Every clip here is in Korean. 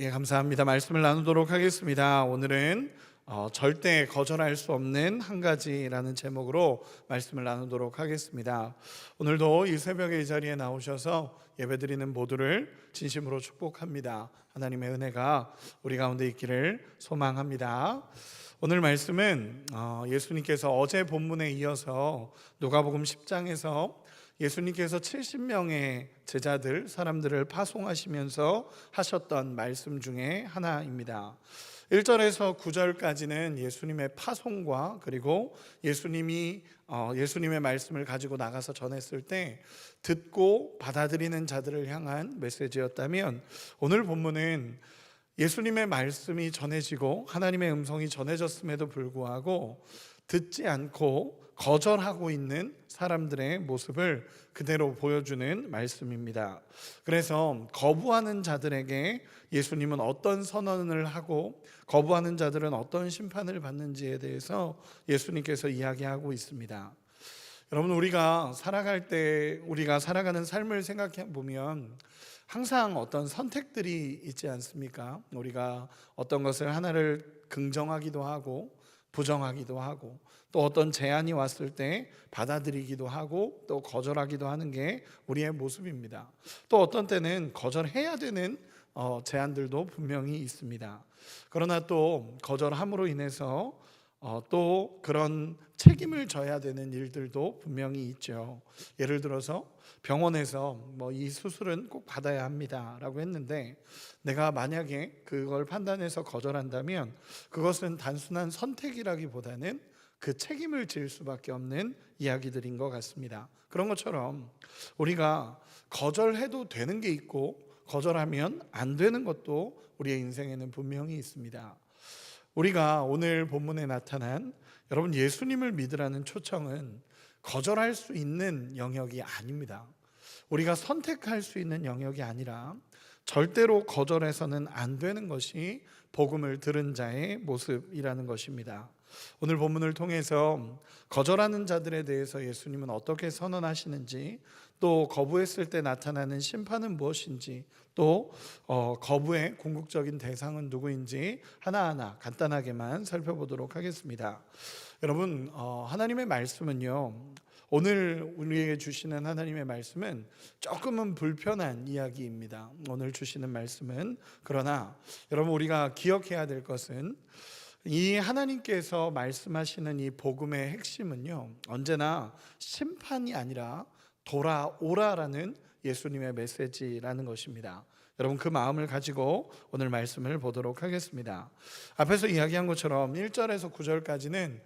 예, 감사합니다. 말씀을 나누도록 하겠습니다. 오늘은 절대 거절할 수 없는 한 가지라는 제목으로 말씀을 나누도록 하겠습니다. 오늘도 이 새벽에 이 자리에 나오셔서 예배드리는 모두를 진심으로 축복합니다. 하나님의 은혜가 우리 가운데 있기를 소망합니다. 오늘 말씀은 예수님께서 어제 본문에 이어서 누가복음 10장에서 예수님께서 70명의 제자들, 사람들을 파송하시면서 하셨던 말씀 중에 하나입니다. 1절에서 9절까지는 예수님의 파송과 그리고 예수님의 말씀을 가지고 나가서 전했을 때 듣고 받아들이는 자들을 향한 메시지였다면, 오늘 본문은 예수님의 말씀이 전해지고 하나님의 음성이 전해졌음에도 불구하고 듣지 않고 거절하고 있는 사람들의 모습을 그대로 보여주는 말씀입니다. 그래서 거부하는 자들에게 예수님은 어떤 선언을 하고 거부하는 자들은 어떤 심판을 받는지에 대해서 예수님께서 이야기하고 있습니다. 여러분, 우리가 살아갈 때, 우리가 살아가는 삶을 생각해 보면 항상 어떤 선택들이 있지 않습니까? 우리가 어떤 것을 하나를 긍정하기도 하고 부정하기도 하고, 또 어떤 제안이 왔을 때 받아들이기도 하고 또 거절하기도 하는 게 우리의 모습입니다. 또 어떤 때는 거절해야 되는 제안들도 분명히 있습니다. 그러나 또 거절함으로 인해서 또 그런 책임을 져야 되는 일들도 분명히 있죠. 예를 들어서 병원에서 이 수술은 꼭 받아야 합니다 라고 했는데, 내가 만약에 그걸 판단해서 거절한다면 그것은 단순한 선택이라기보다는 그 책임을 질 수밖에 없는 이야기들인 것 같습니다. 그런 것처럼 우리가 거절해도 되는 게 있고 거절하면 안 되는 것도 우리의 인생에는 분명히 있습니다. 우리가 오늘 본문에 나타난 여러분 예수님을 믿으라는 초청은 거절할 수 있는 영역이 아닙니다. 우리가 선택할 수 있는 영역이 아니라 절대로 거절해서는 안 되는 것이 복음을 들은 자의 모습이라는 것입니다. 오늘 본문을 통해서 거절하는 자들에 대해서 예수님은 어떻게 선언하시는지, 또 거부했을 때 나타나는 심판은 무엇인지, 또 거부의 궁극적인 대상은 누구인지 하나하나 간단하게만 살펴보도록 하겠습니다. 여러분, 하나님의 말씀은요, 오늘 우리에게 주시는 하나님의 말씀은 조금은 불편한 이야기입니다. 오늘 주시는 말씀은, 그러나 여러분 우리가 기억해야 될 것은 이 하나님께서 말씀하시는 이 복음의 핵심은요, 언제나 심판이 아니라 돌아오라라는 예수님의 메시지라는 것입니다. 여러분, 그 마음을 가지고 오늘 말씀을 보도록 하겠습니다. 앞에서 이야기한 것처럼 1절에서 9절까지는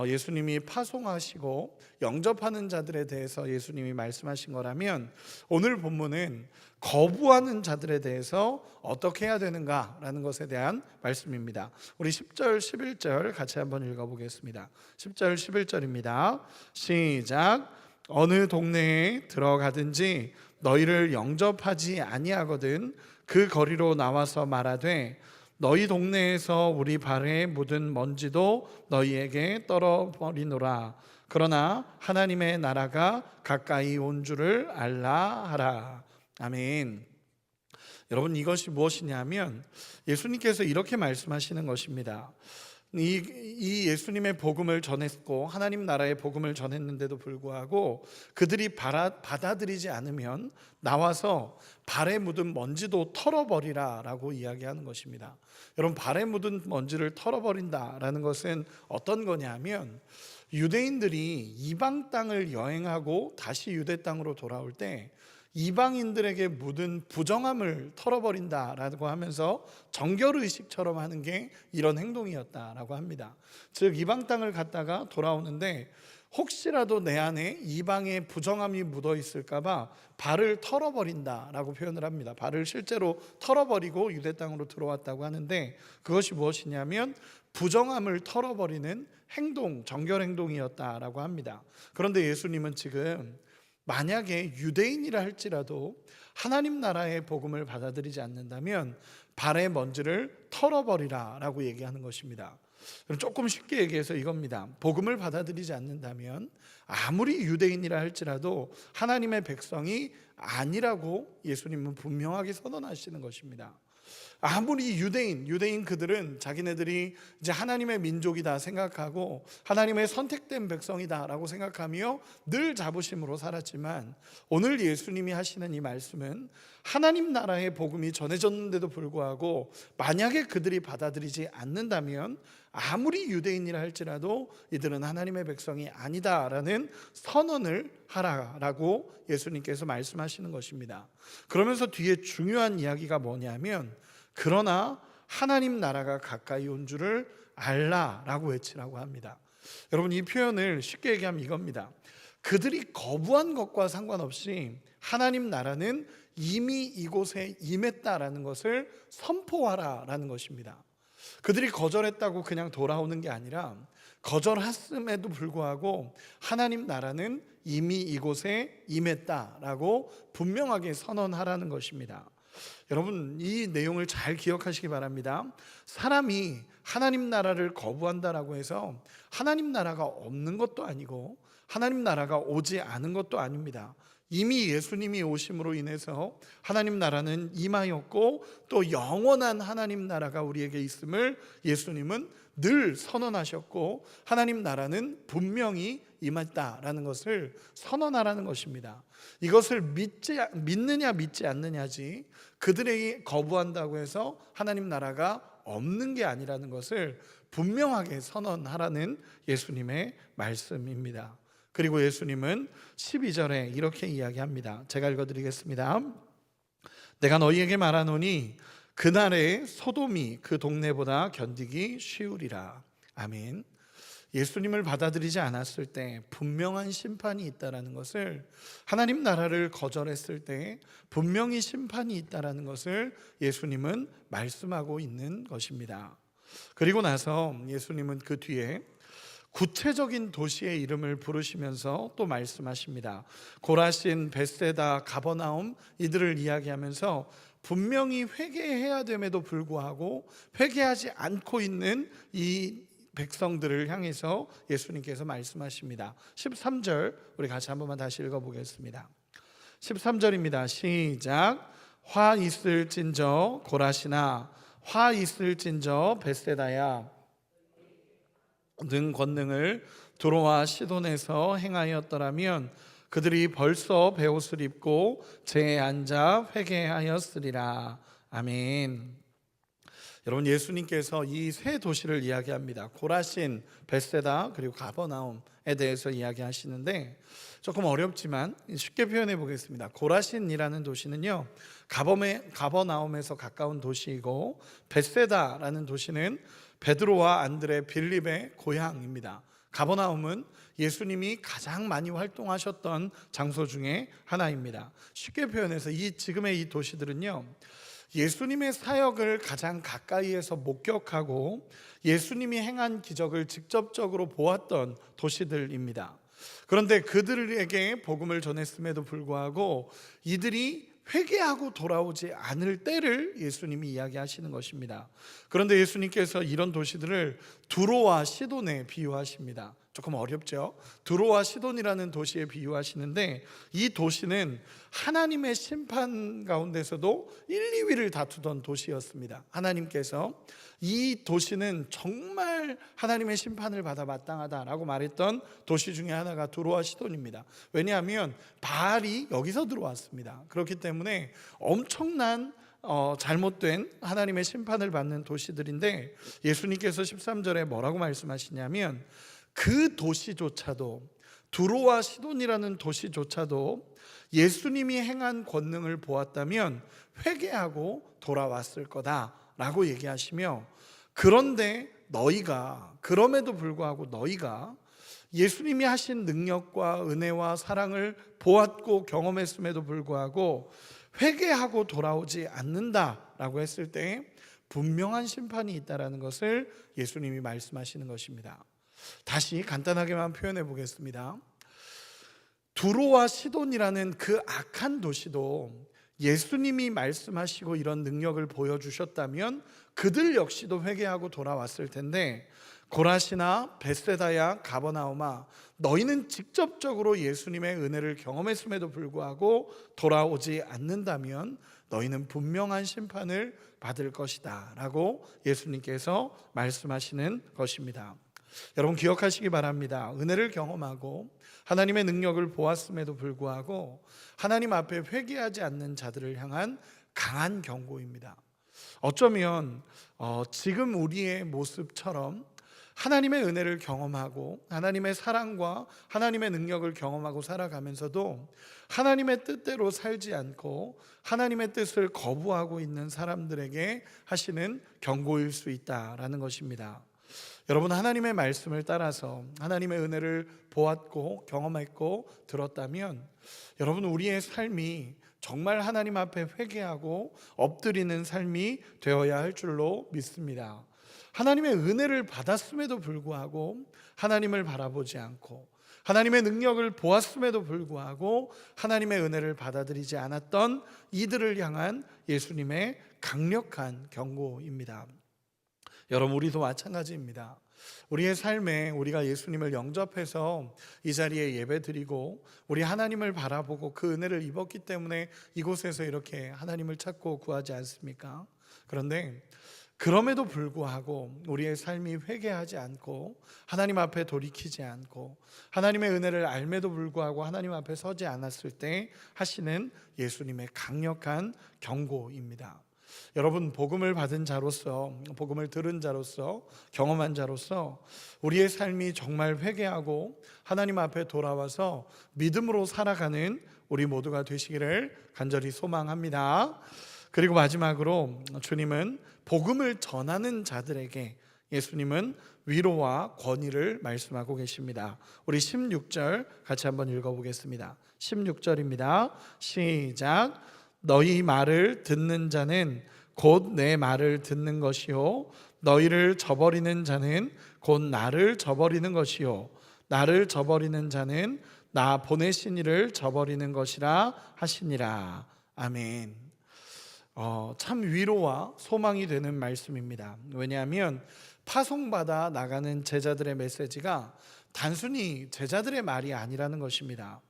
예수님이 파송하시고 영접하는 자들에 대해서 예수님이 말씀하신 거라면, 오늘 본문은 거부하는 자들에 대해서 어떻게 해야 되는가라는 것에 대한 말씀입니다. 우리 10절, 11절 같이 한번 읽어보겠습니다. 10절, 11절입니다. 시작. 어느 동네에 들어가든지 너희를 영접하지 아니하거든 그 거리로 나와서 말하되, 너희 동네에서 우리 발에 묻은 먼지도 너희에게 떨어버리노라. 그러나 하나님의 나라가 가까이 온 줄을 알라 하라. 아멘. 여러분, 이것이 무엇이냐면 예수님께서 이렇게 말씀하시는 것입니다. 이 예수님의 복음을 전했고 하나님 나라의 복음을 전했는데도 불구하고 그들이 받아들이지 않으면 나와서 발에 묻은 먼지도 털어버리라 라고 이야기하는 것입니다. 여러분, 발에 묻은 먼지를 털어버린다라는 것은 어떤 거냐면, 유대인들이 이방 땅을 여행하고 다시 유대 땅으로 돌아올 때 이방인들에게 묻은 부정함을 털어버린다라고 하면서 정결의식처럼 하는 게 이런 행동이었다라고 합니다. 즉, 이방 땅을 갔다가 돌아오는데 혹시라도 내 안에 이방의 부정함이 묻어 있을까 봐 발을 털어버린다라고 표현을 합니다. 발을 실제로 털어버리고 유대 땅으로 들어왔다고 하는데, 그것이 무엇이냐면 부정함을 털어버리는 행동, 정결 행동이었다라고 합니다. 그런데 예수님은 지금 만약에 유대인이라 할지라도 하나님 나라의 복음을 받아들이지 않는다면 발의 먼지를 털어버리라 라고 얘기하는 것입니다. 조금 쉽게 얘기해서 이겁니다. 복음을 받아들이지 않는다면 아무리 유대인이라 할지라도 하나님의 백성이 아니라고 예수님은 분명하게 선언하시는 것입니다. 아무리 유대인 그들은 자기네들이 이제 하나님의 민족이다 생각하고 하나님의 선택된 백성이다라고 생각하며 늘 자부심으로 살았지만, 오늘 예수님이 하시는 이 말씀은 하나님 나라의 복음이 전해졌는데도 불구하고 만약에 그들이 받아들이지 않는다면 아무리 유대인이라 할지라도 이들은 하나님의 백성이 아니다라는 선언을 하라라고 예수님께서 말씀하시는 것입니다. 그러면서 뒤에 중요한 이야기가 뭐냐면, 그러나 하나님 나라가 가까이 온 줄을 알라라고 외치라고 합니다. 여러분, 이 표현을 쉽게 얘기하면 이겁니다. 그들이 거부한 것과 상관없이 하나님 나라는 이미 이곳에 임했다라는 것을 선포하라라는 것입니다. 그들이 거절했다고 그냥 돌아오는 게 아니라 거절했음에도 불구하고 하나님 나라는 이미 이곳에 임했다라고 분명하게 선언하라는 것입니다. 여러분, 이 내용을 잘 기억하시기 바랍니다. 사람이 하나님 나라를 거부한다라고 해서 하나님 나라가 없는 것도 아니고 하나님 나라가 오지 않은 것도 아닙니다. 이미 예수님이 오심으로 인해서 하나님 나라는 임하였고 또 영원한 하나님 나라가 우리에게 있음을 예수님은 늘 선언하셨고, 하나님 나라는 분명히 임했다라는 것을 선언하라는 것입니다. 이것을 믿느냐 믿지 않느냐지, 그들에게 거부한다고 해서 하나님 나라가 없는 게 아니라는 것을 분명하게 선언하라는 예수님의 말씀입니다. 그리고 예수님은 12절에 이렇게 이야기합니다. 제가 읽어드리겠습니다. 내가 너희에게 말하노니 그날에 소돔이 그 동네보다 견디기 쉬우리라. 아멘. 예수님을 받아들이지 않았을 때 분명한 심판이 있다라는 것을, 하나님 나라를 거절했을 때 분명히 심판이 있다라는 것을 예수님은 말씀하고 있는 것입니다. 그리고 나서 예수님은 그 뒤에 구체적인 도시의 이름을 부르시면서 또 말씀하십니다. 고라신, 벳세다, 가버나움 이들을 이야기하면서 분명히 회개해야 됨에도 불구하고 회개하지 않고 있는 이 백성들을 향해서 예수님께서 말씀하십니다. 13절 우리 같이 한 번만 다시 읽어보겠습니다. 13절입니다. 시작. 화 있을진저 고라시나 화 있을진저 벳세다야, 등 권능을 두로와 시돈에서 행하였더라면 그들이 벌써 베옷을 입고 제에 앉아 회개하였으리라. 아멘. 여러분, 예수님께서 이 세 도시를 이야기합니다. 고라신, 벳세다 그리고 가버나움에 대해서 이야기하시는데 조금 어렵지만 쉽게 표현해 보겠습니다. 고라신이라는 도시는요, 가버나움에서 가까운 도시이고, 벳세다라는 도시는 베드로와 안드레, 빌립의 고향입니다. 가버나움은 예수님이 가장 많이 활동하셨던 장소 중에 하나입니다. 쉽게 표현해서 지금의 이 도시들은요, 예수님의 사역을 가장 가까이에서 목격하고 예수님이 행한 기적을 직접적으로 보았던 도시들입니다. 그런데 그들에게 복음을 전했음에도 불구하고 이들이 회개하고 돌아오지 않을 때를 예수님이 이야기하시는 것입니다. 그런데 예수님께서 이런 도시들을 두로와 시돈에 비유하십니다. 조금 어렵죠? 두로와 시돈이라는 도시에 비유하시는데, 이 도시는 하나님의 심판 가운데서도 1, 2위를 다투던 도시였습니다. 하나님께서 이 도시는 정말 하나님의 심판을 받아 마땅하다라고 말했던 도시 중에 하나가 두로와 시돈입니다. 왜냐하면 바알이 여기서 들어왔습니다. 그렇기 때문에 엄청난 잘못된 하나님의 심판을 받는 도시들인데, 예수님께서 13절에 뭐라고 말씀하시냐면, 그 도시조차도, 두로와 시돈이라는 도시조차도 예수님이 행한 권능을 보았다면 회개하고 돌아왔을 거다라고 얘기하시며, 그런데 너희가, 그럼에도 불구하고 너희가 예수님이 하신 능력과 은혜와 사랑을 보았고 경험했음에도 불구하고 회개하고 돌아오지 않는다라고 했을 때 분명한 심판이 있다라는 것을 예수님이 말씀하시는 것입니다. 다시 간단하게만 표현해 보겠습니다. 두로와 시돈이라는 그 악한 도시도 예수님이 말씀하시고 이런 능력을 보여주셨다면 그들 역시도 회개하고 돌아왔을 텐데, 고라시나 벳세다야 가버나움아, 너희는 직접적으로 예수님의 은혜를 경험했음에도 불구하고 돌아오지 않는다면 너희는 분명한 심판을 받을 것이다 라고 예수님께서 말씀하시는 것입니다. 여러분 기억하시기 바랍니다. 은혜를 경험하고 하나님의 능력을 보았음에도 불구하고 하나님 앞에 회개하지 않는 자들을 향한 강한 경고입니다. 어쩌면 지금 우리의 모습처럼 하나님의 은혜를 경험하고 하나님의 사랑과 하나님의 능력을 경험하고 살아가면서도 하나님의 뜻대로 살지 않고 하나님의 뜻을 거부하고 있는 사람들에게 하시는 경고일 수 있다라는 것입니다. 여러분, 하나님의 말씀을 따라서 하나님의 은혜를 보았고 경험했고 들었다면 여러분, 우리의 삶이 정말 하나님 앞에 회개하고 엎드리는 삶이 되어야 할 줄로 믿습니다. 하나님의 은혜를 받았음에도 불구하고 하나님을 바라보지 않고 하나님의 능력을 보았음에도 불구하고 하나님의 은혜를 받아들이지 않았던 이들을 향한 예수님의 강력한 경고입니다. 여러분, 우리도 마찬가지입니다. 우리의 삶에 우리가 예수님을 영접해서 이 자리에 예배드리고 우리 하나님을 바라보고 그 은혜를 입었기 때문에 이곳에서 이렇게 하나님을 찾고 구하지 않습니까? 그런데 그럼에도 불구하고 우리의 삶이 회개하지 않고 하나님 앞에 돌이키지 않고 하나님의 은혜를 알매도 불구하고 하나님 앞에 서지 않았을 때 하시는 예수님의 강력한 경고입니다. 여러분, 복음을 받은 자로서, 복음을 들은 자로서, 경험한 자로서 우리의 삶이 정말 회개하고 하나님 앞에 돌아와서 믿음으로 살아가는 우리 모두가 되시기를 간절히 소망합니다. 그리고 마지막으로 주님은 복음을 전하는 자들에게 예수님은 위로와 권위를 말씀하고 계십니다. 우리 16절 같이 한번 읽어보겠습니다. 16절입니다. 시작. 너희 말을 듣는 자는 곧 내 말을 듣는 것이요 너희를 저버리는 자는 곧 나를 저버리는 것이요 나를 저버리는 자는 나 보내신 이를 저버리는 것이라 하시니라. 아멘. 참 위로와 소망이 되는 말씀입니다. 왜냐하면 파송받아 나가는 제자들의 메시지가 단순히 제자들의 말이 아니라는 것입니다.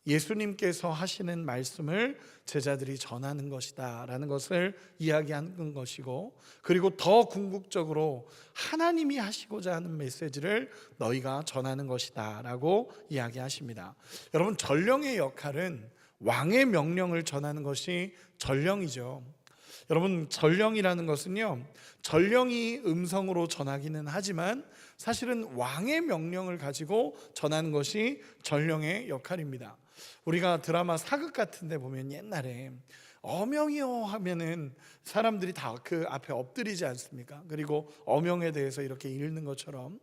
예수님께서 하시는 말씀을 제자들이 전하는 것이다 라는 것을 이야기하는 것이고, 그리고 더 궁극적으로 하나님이 하시고자 하는 메시지를 너희가 전하는 것이다 라고 이야기하십니다. 여러분, 전령의 역할은 왕의 명령을 전하는 것이 전령이죠. 여러분, 전령이라는 것은요, 전령이 음성으로 전하기는 하지만 사실은 왕의 명령을 가지고 전하는 것이 전령의 역할입니다. 우리가 드라마 사극 같은 데 보면 옛날에 어명이요 하면은 사람들이 다 그 앞에 엎드리지 않습니까? 그리고 어명에 대해서 이렇게 읽는 것처럼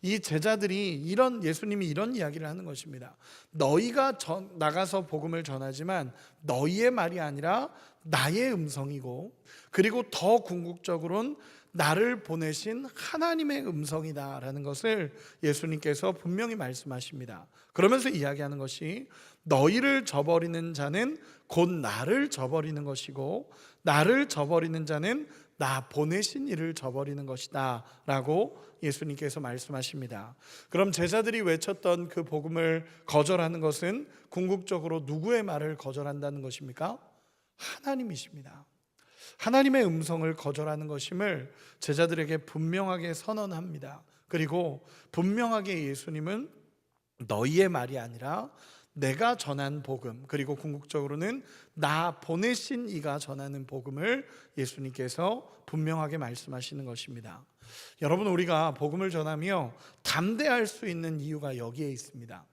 이 제자들이 예수님이 이런 이야기를 하는 것입니다. 너희가 나가서 복음을 전하지만 너희의 말이 아니라 나의 음성이고, 그리고 더 궁극적으로는 나를 보내신 하나님의 음성이다라는 것을 예수님께서 분명히 말씀하십니다. 그러면서 이야기하는 것이 너희를 저버리는 자는 곧 나를 저버리는 것이고 나를 저버리는 자는 나 보내신 이를 저버리는 것이다 라고 예수님께서 말씀하십니다. 그럼 제자들이 외쳤던 그 복음을 거절하는 것은 궁극적으로 누구의 말을 거절한다는 것입니까? 하나님이십니다. 하나님의 음성을 거절하는 것임을 제자들에게 분명하게 선언합니다. 그리고 분명하게 예수님은 너희의 말이 아니라 내가 전한 복음, 그리고 궁극적으로는 나 보내신 이가 전하는 복음을 예수님께서 분명하게 말씀하시는 것입니다. 여러분, 우리가 복음을 전하며 담대할 수 있는 이유가 여기에 있습니다.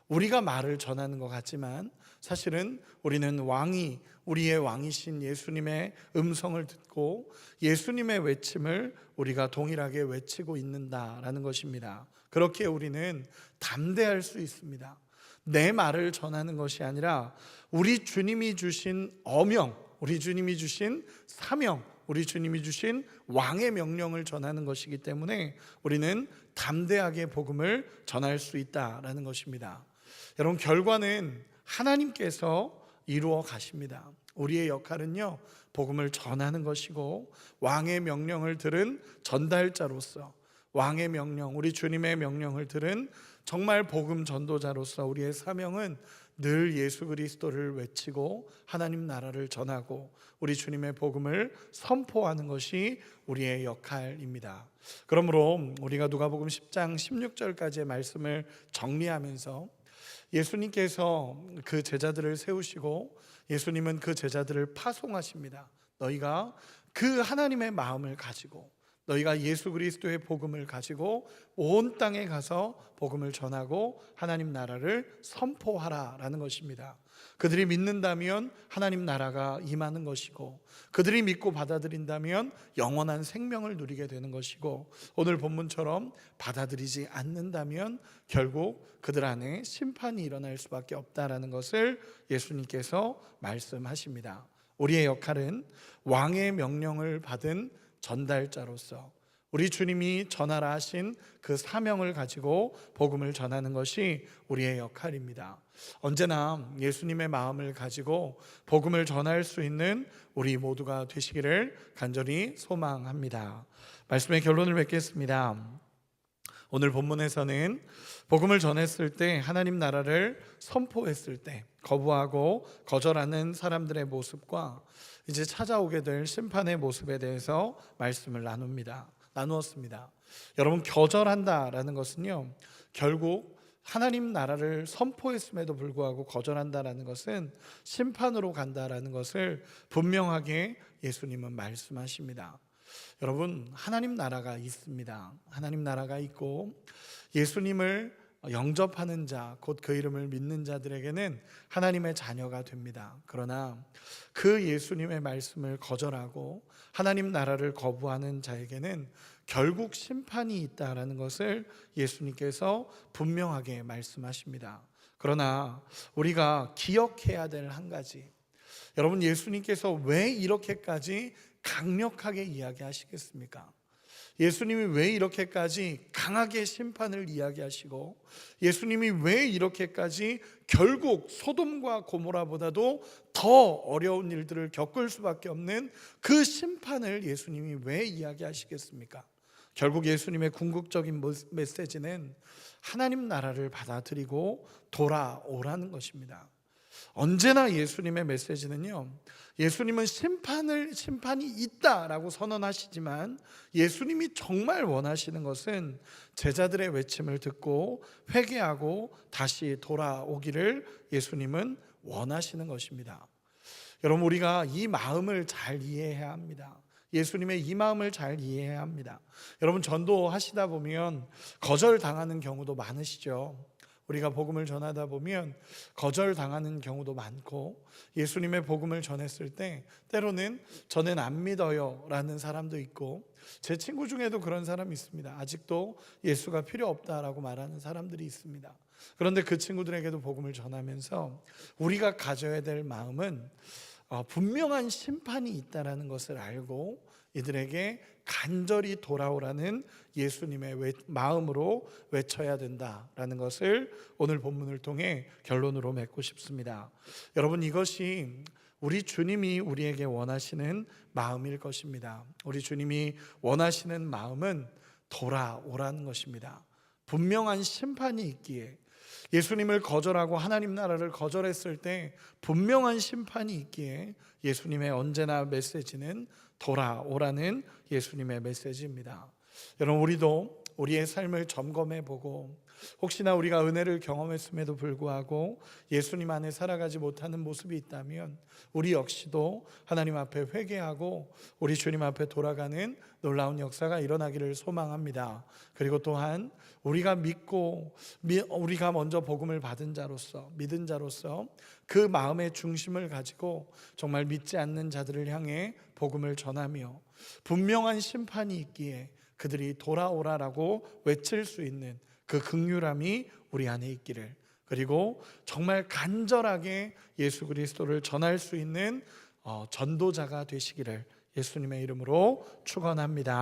우리가 말을 전하는 것 같지만 사실은 우리는 우리의 왕이신 예수님의 음성을 듣고 예수님의 외침을 우리가 동일하게 외치고 있는다라는 것입니다. 그렇게 우리는 담대할 수 있습니다. 내 말을 전하는 것이 아니라 우리 주님이 주신 어명, 우리 주님이 주신 사명, 우리 주님이 주신 왕의 명령을 전하는 것이기 때문에 우리는 담대하게 복음을 전할 수 있다라는 것입니다. 여러분, 결과는 하나님께서 이루어 가십니다. 우리의 역할은요, 복음을 전하는 것이고 왕의 명령을 들은 전달자로서 왕의 명령, 우리 주님의 명령을 들은 정말 복음 전도자로서 우리의 사명은 늘 예수 그리스도를 외치고 하나님 나라를 전하고 우리 주님의 복음을 선포하는 것이 우리의 역할입니다. 그러므로 우리가 누가복음 10장 16절까지의 말씀을 정리하면서 예수님께서 그 제자들을 세우시고 예수님은 그 제자들을 파송하십니다. 너희가 그 하나님의 마음을 가지고 너희가 예수 그리스도의 복음을 가지고 온 땅에 가서 복음을 전하고 하나님 나라를 선포하라라는 것입니다. 그들이 믿는다면 하나님 나라가 임하는 것이고 그들이 믿고 받아들인다면 영원한 생명을 누리게 되는 것이고 오늘 본문처럼 받아들이지 않는다면 결국 그들 안에 심판이 일어날 수밖에 없다라는 것을 예수님께서 말씀하십니다. 우리의 역할은 왕의 명령을 받은 전달자로서 우리 주님이 전하라 하신 그 사명을 가지고 복음을 전하는 것이 우리의 역할입니다. 언제나 예수님의 마음을 가지고 복음을 전할 수 있는 우리 모두가 되시기를 간절히 소망합니다. 말씀의 결론을 맺겠습니다. 오늘 본문에서는 복음을 전했을 때 하나님 나라를 선포했을 때 거부하고 거절하는 사람들의 모습과 이제 찾아오게 될 심판의 모습에 대해서 말씀을 나누었습니다. 여러분, 거절한다라는 것은요, 결국 하나님 나라를 선포했음에도 불구하고 거절한다라는 것은 심판으로 간다라는 것을 분명하게 예수님은 말씀하십니다. 여러분, 하나님 나라가 있습니다. 하나님 나라가 있고 예수님을 영접하는 자, 곧 그 이름을 믿는 자들에게는 하나님의 자녀가 됩니다. 그러나 그 예수님의 말씀을 거절하고 하나님 나라를 거부하는 자에게는 결국 심판이 있다라는 것을 예수님께서 분명하게 말씀하십니다. 그러나 우리가 기억해야 될 한 가지, 여러분, 예수님께서 왜 이렇게까지 강력하게 이야기하시겠습니까? 예수님이 왜 이렇게까지 강하게 심판을 이야기하시고 예수님이 왜 이렇게까지 결국 소돔과 고모라보다도 더 어려운 일들을 겪을 수밖에 없는 그 심판을 예수님이 왜 이야기하시겠습니까? 결국 예수님의 궁극적인 메시지는 하나님 나라를 받아들이고 돌아오라는 것입니다. 언제나 예수님의 메시지는요, 예수님은 심판이 있다라고 선언하시지만 예수님이 정말 원하시는 것은 제자들의 외침을 듣고 회개하고 다시 돌아오기를 예수님은 원하시는 것입니다. 여러분, 우리가 이 마음을 잘 이해해야 합니다. 예수님의 이 마음을 잘 이해해야 합니다. 여러분, 전도하시다 보면 거절당하는 경우도 많으시죠. 우리가 복음을 전하다 보면 거절당하는 경우도 많고 예수님의 복음을 전했을 때 때로는 저는 안 믿어요 라는 사람도 있고 제 친구 중에도 그런 사람이 있습니다. 아직도 예수가 필요 없다라고 말하는 사람들이 있습니다. 그런데 그 친구들에게도 복음을 전하면서 우리가 가져야 될 마음은 분명한 심판이 있다라는 것을 알고 이들에게 간절히 돌아오라는 예수님의 마음으로 외쳐야 된다라는 것을 오늘 본문을 통해 결론으로 맺고 싶습니다. 여러분, 이것이 우리 주님이 우리에게 원하시는 마음일 것입니다. 우리 주님이 원하시는 마음은 돌아오라는 것입니다. 분명한 심판이 있기에 예수님을 거절하고 하나님 나라를 거절했을 때 분명한 심판이 있기에 예수님의 언제나 메시지는 돌아오라는 예수님의 메시지입니다. 여러분, 우리도 우리의 삶을 점검해보고 혹시나 우리가 은혜를 경험했음에도 불구하고 예수님 안에 살아가지 못하는 모습이 있다면 우리 역시도 하나님 앞에 회개하고 우리 주님 앞에 돌아가는 놀라운 역사가 일어나기를 소망합니다. 그리고 또한 우리가 믿고 우리가 먼저 복음을 받은 자로서 믿은 자로서 그 마음의 중심을 가지고 정말 믿지 않는 자들을 향해 복음을 전하며 분명한 심판이 있기에 그들이 돌아오라라고 외칠 수 있는 그 긍휼함이 우리 안에 있기를, 그리고 정말 간절하게 예수 그리스도를 전할 수 있는 전도자가 되시기를 예수님의 이름으로 축원합니다.